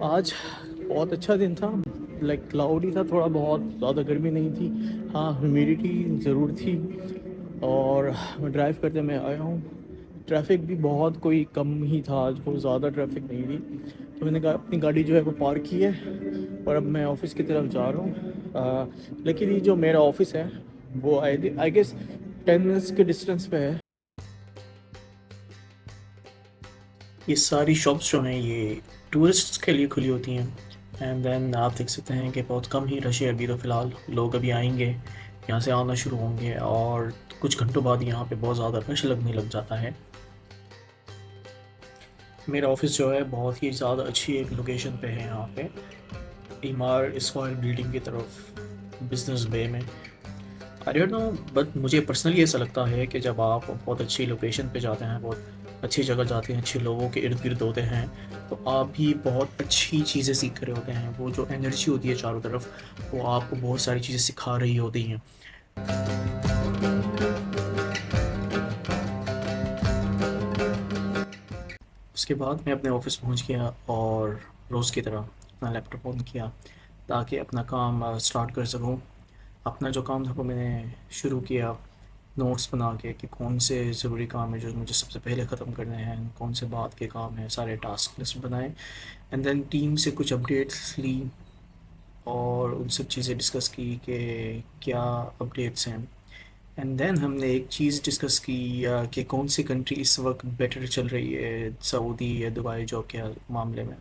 आज बहुत अच्छा दिन था। लाइक क्लाउडी था, थोड़ा बहुत ज़्यादा गर्मी नहीं थी। हाँ, ह्यूमिडिटी ज़रूर थी। और मैं ड्राइव करते मैं आया हूँ। ट्रैफिक भी बहुत कोई कम ही था, आज बहुत ज़्यादा ट्रैफिक नहीं थी। तो मैंने अपनी गाड़ी जो है वो पार्क की है और अब मैं ऑफ़िस की तरफ जा रहा हूँ। लेकिन ये जो मेरा ऑफ़िस है वो आई गेस 10 मिनट्स के डिस्टेंस पे है। ये सारी शॉप्स जो हैं ये टूरिस्ट्स के लिए खुली होती हैं। एंड देन आप देख सकते हैं कि बहुत कम ही रश है अभी, तो फ़िलहाल लोग अभी आएंगे, यहाँ से आना शुरू होंगे और कुछ घंटों बाद यहाँ पे बहुत ज़्यादा रश लगने लग जाता है। मेरा ऑफिस जो है बहुत ही ज़्यादा अच्छी एक लोकेशन पे है, यहाँ पे इमार स्क्वायर बिल्डिंग की तरफ, बिजनेस बे में। आई डोंट नो, बट मुझे पर्सनली ऐसा लगता है कि जब आप बहुत अच्छी लोकेशन पे जाते हैं, बहुत अच्छी जगह जाते हैं, अच्छे लोगों के इर्द गिर्द होते हैं, तो आप भी बहुत अच्छी चीज़ें सीख रहे होते हैं। वो जो एनर्जी होती है चारों तरफ, वो आपको बहुत सारी चीज़ें सिखा रही होती हैं। उसके बाद मैं अपने ऑफिस पहुंच गया और रोज़ की तरह अपना लैपटॉप ऑन किया ताकि अपना काम स्टार्ट कर सकूं। अपना जो काम था वो मैंने शुरू किया, नोट्स बना के कि कौन से ज़रूरी काम है जो मुझे सबसे पहले ख़त्म करने हैं, कौन से बाद के काम हैं, सारे टास्क लिस्ट बनाए। एंड देन टीम से कुछ अपडेट्स ली और उन सब चीज़ें डिस्कस की कि क्या अपडेट्स हैं। एंड देन हमने एक चीज़ डिस्कस की कि कौन सी कंट्री इस वक्त बेटर चल रही है, सऊदी या दुबई जॉब के मामले में।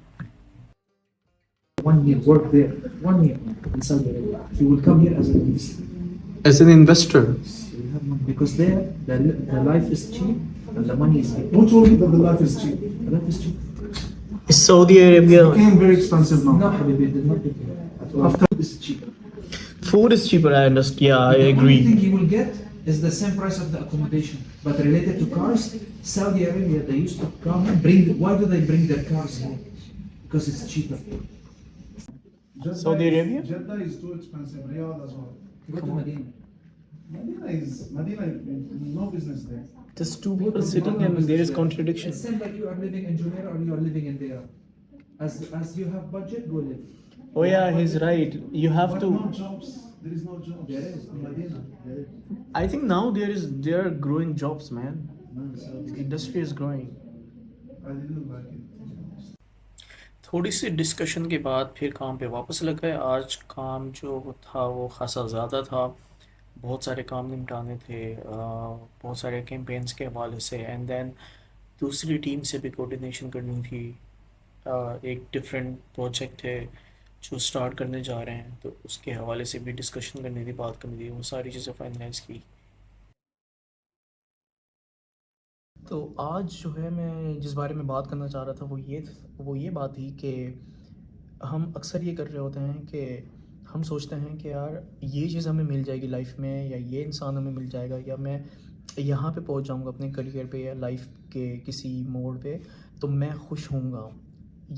1 year work there, 1 year in Saudi Arabia. You will come here as an investor. As an investor. You have money because there the life is cheap and the money is cheap. Who told you that the life is cheap? The life is cheap. Is Saudi Arabia It became very expensive now. No, Habibi, it did not become. After this is cheaper. food is cheaper? I understand. Yeah, I The only agree. thing you will get is the same price of the accommodation. But related to cars, Saudi Arabia they used to come and bring. Why do they bring their cars here? Because it's cheaper. Saudi Arabia? Jeddah is too expensive. Riyadh as well. Go to Medina. Medina no business there. Just two people sitting and there is contradiction. It's same like you are living in Jumeirah or you are living in there. As you have budget, go live. Oh yeah, he's right. You have But to. no jobs. There is no jobs. There is. In Medina. There is. I think now there are growing jobs, man. No, Saudi. Industry is growing. I didn't like it. थोड़ी सी discussion के बाद फिर काम पे वापस लग गए। आज काम जो था वो खासा ज़्यादा था, बहुत सारे काम निपटाने थे, बहुत सारे कैंपेन्स के हवाले से। एंड देन दूसरी टीम से भी कोऑर्डिनेशन करनी थी। एक डिफरेंट प्रोजेक्ट है जो स्टार्ट करने जा रहे हैं, तो उसके हवाले से भी डिस्कशन करनी थी, बात करनी थी, वो सारी चीज़ें फाइनलाइज की। तो आज जो है मैं जिस बारे में बात करना चाह रहा था वो ये बात थी कि हम अक्सर ये कर रहे होते हैं कि हम सोचते हैं कि यार ये चीज़ हमें मिल जाएगी लाइफ में, या ये इंसान हमें मिल जाएगा, या मैं यहाँ पे पहुँच जाऊँगा अपने करियर पे या लाइफ के किसी मोड़ पे, तो मैं खुश होऊंगा।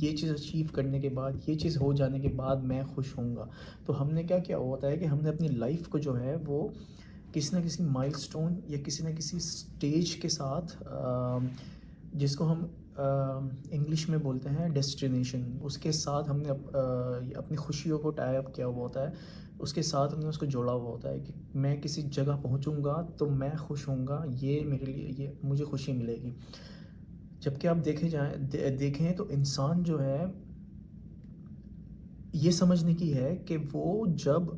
ये चीज़ अचीव करने के बाद, ये चीज़ हो जाने के बाद मैं खुश होऊंगा। तो हमने क्या किया होता है कि हमने अपनी लाइफ को जो है वो किसी ना किसी माइलस्टोन या किसी ना किसी स्टेज के साथ, जिसको हम इंग्लिश में बोलते हैं डेस्टिनेशन, उसके साथ हमने अपनी खुशियों को टाई अप किया हुआ होता है। उसके साथ हमने उसको जोड़ा हुआ होता है कि मैं किसी जगह पहुंचूंगा तो मैं खुश होऊंगा, ये मेरे लिए, ये मुझे खुशी मिलेगी। जबकि आप देखें तो इंसान जो है ये समझने की है कि वो जब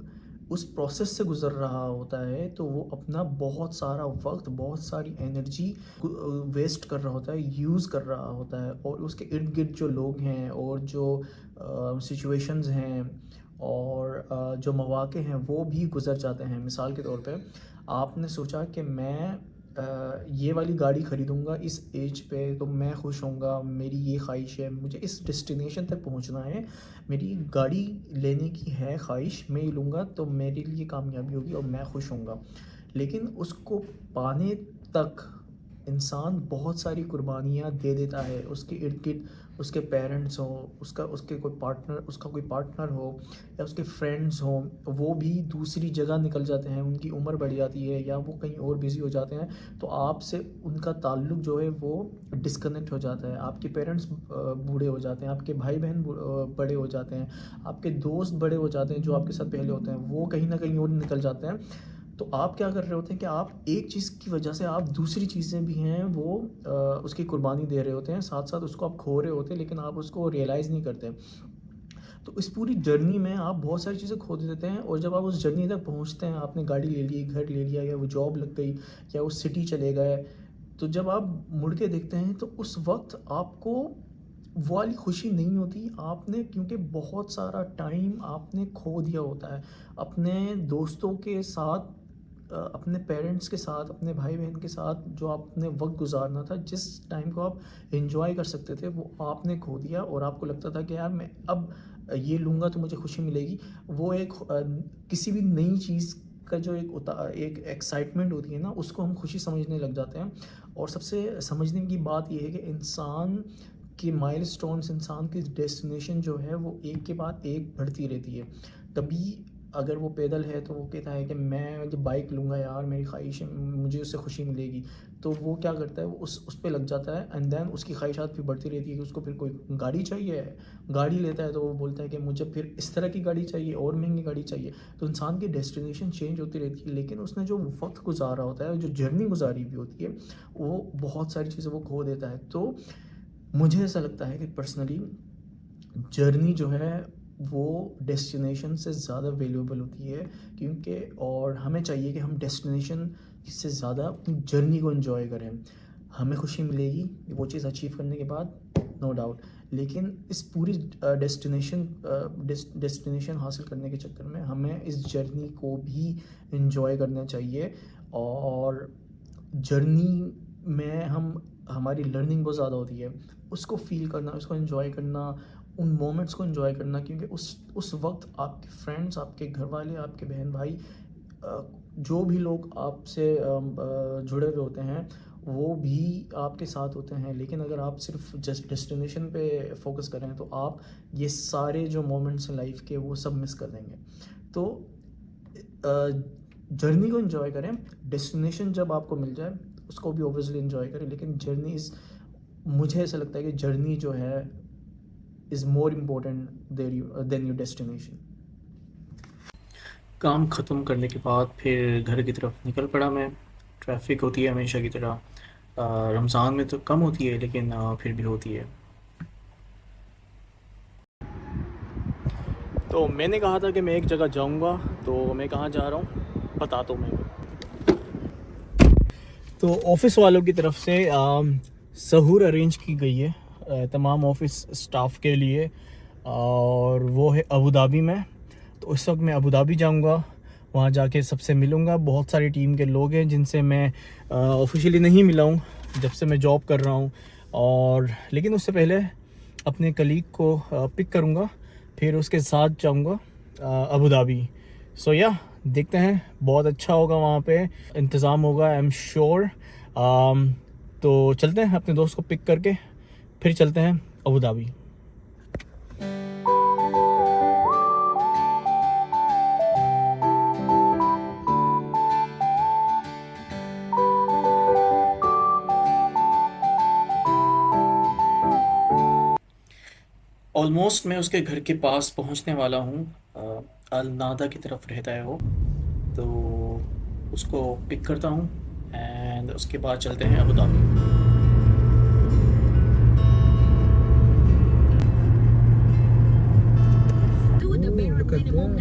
उस प्रोसेस से गुज़र रहा होता है तो वो अपना बहुत सारा वक्त, बहुत सारी एनर्जी वेस्ट कर रहा होता है, यूज़ कर रहा होता है, और उसके इर्द गिर्द जो लोग हैं और जो सिचुएशंस हैं और जो मौक़े हैं वो भी गुज़र जाते हैं। मिसाल के तौर पे आपने सोचा कि मैं ये वाली गाड़ी ख़रीदूँगा इस एज पे तो मैं खुश होऊंगा, मेरी ये ख्वाहिश है, मुझे इस डेस्टिनेशन तक पहुंचना है, मेरी गाड़ी लेने की है ख्वाहिश, मैं ये लूँगा तो मेरे लिए कामयाबी होगी और मैं खुश होऊंगा। लेकिन उसको पाने तक इंसान बहुत सारी कुर्बानियाँ दे देता है, उसके इर्द गिर्द उसके पेरेंट्स हों, उसका कोई पार्टनर हो या उसके फ्रेंड्स हों, वो भी दूसरी जगह निकल जाते हैं, उनकी उम्र बढ़ जाती है या वो कहीं और बिज़ी हो जाते हैं, तो आपसे उनका ताल्लुक़ जो है वो डिस्कनेक्ट हो जाता है। आपके पेरेंट्स बूढ़े हो जाते हैं, आपके भाई बहन बड़े हो जाते हैं, आपके दोस्त बड़े हो जाते हैं जो आपके साथ पहले होते हैं, वो कहीं ना कहीं और निकल जाते हैं। तो आप क्या कर रहे होते हैं कि आप एक चीज़ की वजह से आप दूसरी चीज़ें भी हैं वो उसकी कुर्बानी दे रहे होते हैं, साथ साथ उसको आप खो रहे होते हैं, लेकिन आप उसको रियलाइज़ नहीं करते। तो इस पूरी जर्नी में आप बहुत सारी चीज़ें खो देते हैं, और जब आप उस जर्नी तक पहुंचते हैं, आपने गाड़ी ले ली, घर ले लिया, या वो जॉब लग गई, या उस सिटी चले गए, तो जब आप मुड़ के देखते हैं तो उस वक्त आपको वो वाली खुशी नहीं होती। आपने क्योंकि बहुत सारा टाइम आपने खो दिया होता है अपने दोस्तों के साथ, अपने पेरेंट्स के साथ, अपने भाई बहन के साथ, जो आपने वक्त गुजारना था, जिस टाइम को आप एंजॉय कर सकते थे, वो आपने खो दिया। और आपको लगता था कि यार मैं अब ये लूँगा तो मुझे खुशी मिलेगी। वो एक किसी भी नई चीज़ का जो एक एक्साइटमेंट होती है ना, उसको हम खुशी समझने लग जाते हैं। और सबसे समझने की बात ये है कि इंसान की माइलस्टोन्स, इंसान की डेस्टिनेशन जो है वो एक के बाद एक बढ़ती रहती है। कभी अगर वो पैदल है तो वो कहता है कि मैं जब बाइक लूँगा यार, मेरी ख्वाहिश है, मुझे उससे खुशी मिलेगी। तो वो क्या करता है, वो उस पे लग जाता है, एंड देन उसकी ख्वाहिशात फिर बढ़ती रहती है कि उसको फिर कोई गाड़ी चाहिए है। गाड़ी लेता है तो वो बोलता है कि मुझे फिर इस तरह की गाड़ी चाहिए और महंगी गाड़ी चाहिए। तो इंसान की डेस्टिनेशन चेंज होती रहती है, लेकिन उसने जो वक्त गुजारा होता है, जो जर्नी गुजारी हुई होती है, वो बहुत सारी चीज़ें वो खो देता है। तो मुझे ऐसा लगता है कि पर्सनली जर्नी जो है वो डेस्टिनेशन से ज़्यादा वैल्यूएबल होती है, क्योंकि और हमें चाहिए कि हम डेस्टिनेशन से ज़्यादा अपनी जर्नी को एंजॉय करें। हमें खुशी मिलेगी वो चीज़ अचीव करने के बाद, नो डाउट, लेकिन इस पूरी डेस्टिनेशन हासिल करने के चक्कर में हमें इस जर्नी को भी एंजॉय करना चाहिए। और जर्नी में हमारी लर्निंग बहुत ज़्यादा होती है, उसको फ़ील करना, उसको एंजॉय करना, उन मोमेंट्स को एंजॉय करना, क्योंकि उस वक्त आपके फ्रेंड्स, आपके घर वाले, आपके बहन भाई, जो भी लोग आपसे जुड़े हुए होते हैं, वो भी आपके साथ होते हैं। लेकिन अगर आप सिर्फ जस्ट डेस्टिनेशन पे फोकस करें तो आप ये सारे जो मोमेंट्स हैं लाइफ के, वो सब मिस कर देंगे। तो जर्नी को एंजॉय करें, डेस्टिनेशन जब आपको मिल जाए उसको भी ऑब्वियसली एंजॉय करें, लेकिन मुझे ऐसा लगता है कि जर्नी जो है is more important then your destination. काम ख़त्म करने के बाद फिर घर की तरफ निकल पड़ा मैं। ट्रैफिक होती है हमेशा की तरह, रमज़ान में तो कम होती है, लेकिन फिर भी होती है। तो मैंने कहा था कि मैं एक जगह जाऊंगा, तो मैं कहाँ जा रहा हूँ बताता हूँ मैं। तो ऑफ़िस वालों की तरफ से सहूर अरेंज की गई है तमाम ऑफ़िस स्टाफ के लिए, और वो है अबू धाबी में। तो इस वक्त मैं अबू धाबी जाऊंगा, वहाँ जाके सबसे मिलूंगा। बहुत सारी टीम के लोग हैं जिनसे मैं ऑफिशियली नहीं मिला हूँ जब से मैं जॉब कर रहा हूँ, और लेकिन उससे पहले अपने कलीग को पिक करूँगा, फिर उसके साथ जाऊँगा अबू धाबी। सो या देखते हैं, बहुत अच्छा होगा, वहाँ पे इंतज़ाम होगा, आई एम श्योर। तो चलते हैं अपने दोस्त को पिक करके, फिर चलते हैं अबू धाबी। ऑलमोस्ट मैं उसके घर के पास पहुंचने वाला हूँ। अल नादा की तरफ रहता है वो, तो उसको पिक करता हूँ एंड उसके बाद चलते हैं Abu Dhabi. Look at that.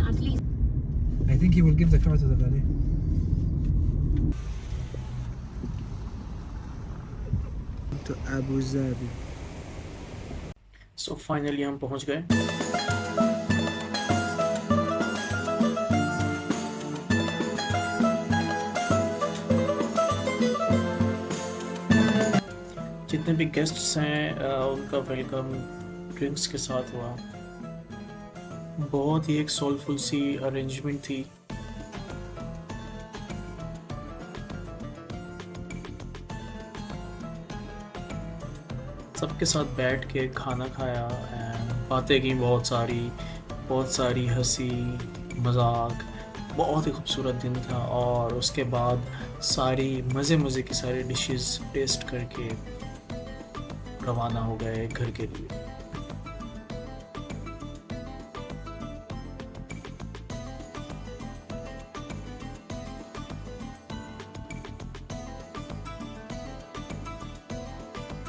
I think he will give the car to the valet. To Abu Dhabi. So finally हम पहुंच गए। जितने भी गेस्ट्स हैं उनका वेलकम ड्रिंक्स के साथ हुआ। बहुत ही एक सोलफुल सी अरेंजमेंट थी। सबके साथ बैठ के खाना खाया एंड बातें की बहुत सारी हंसी मजाक। बहुत ही खूबसूरत दिन था और उसके बाद सारी मज़े की सारी डिशेस टेस्ट करके रवाना हो गए घर के लिए।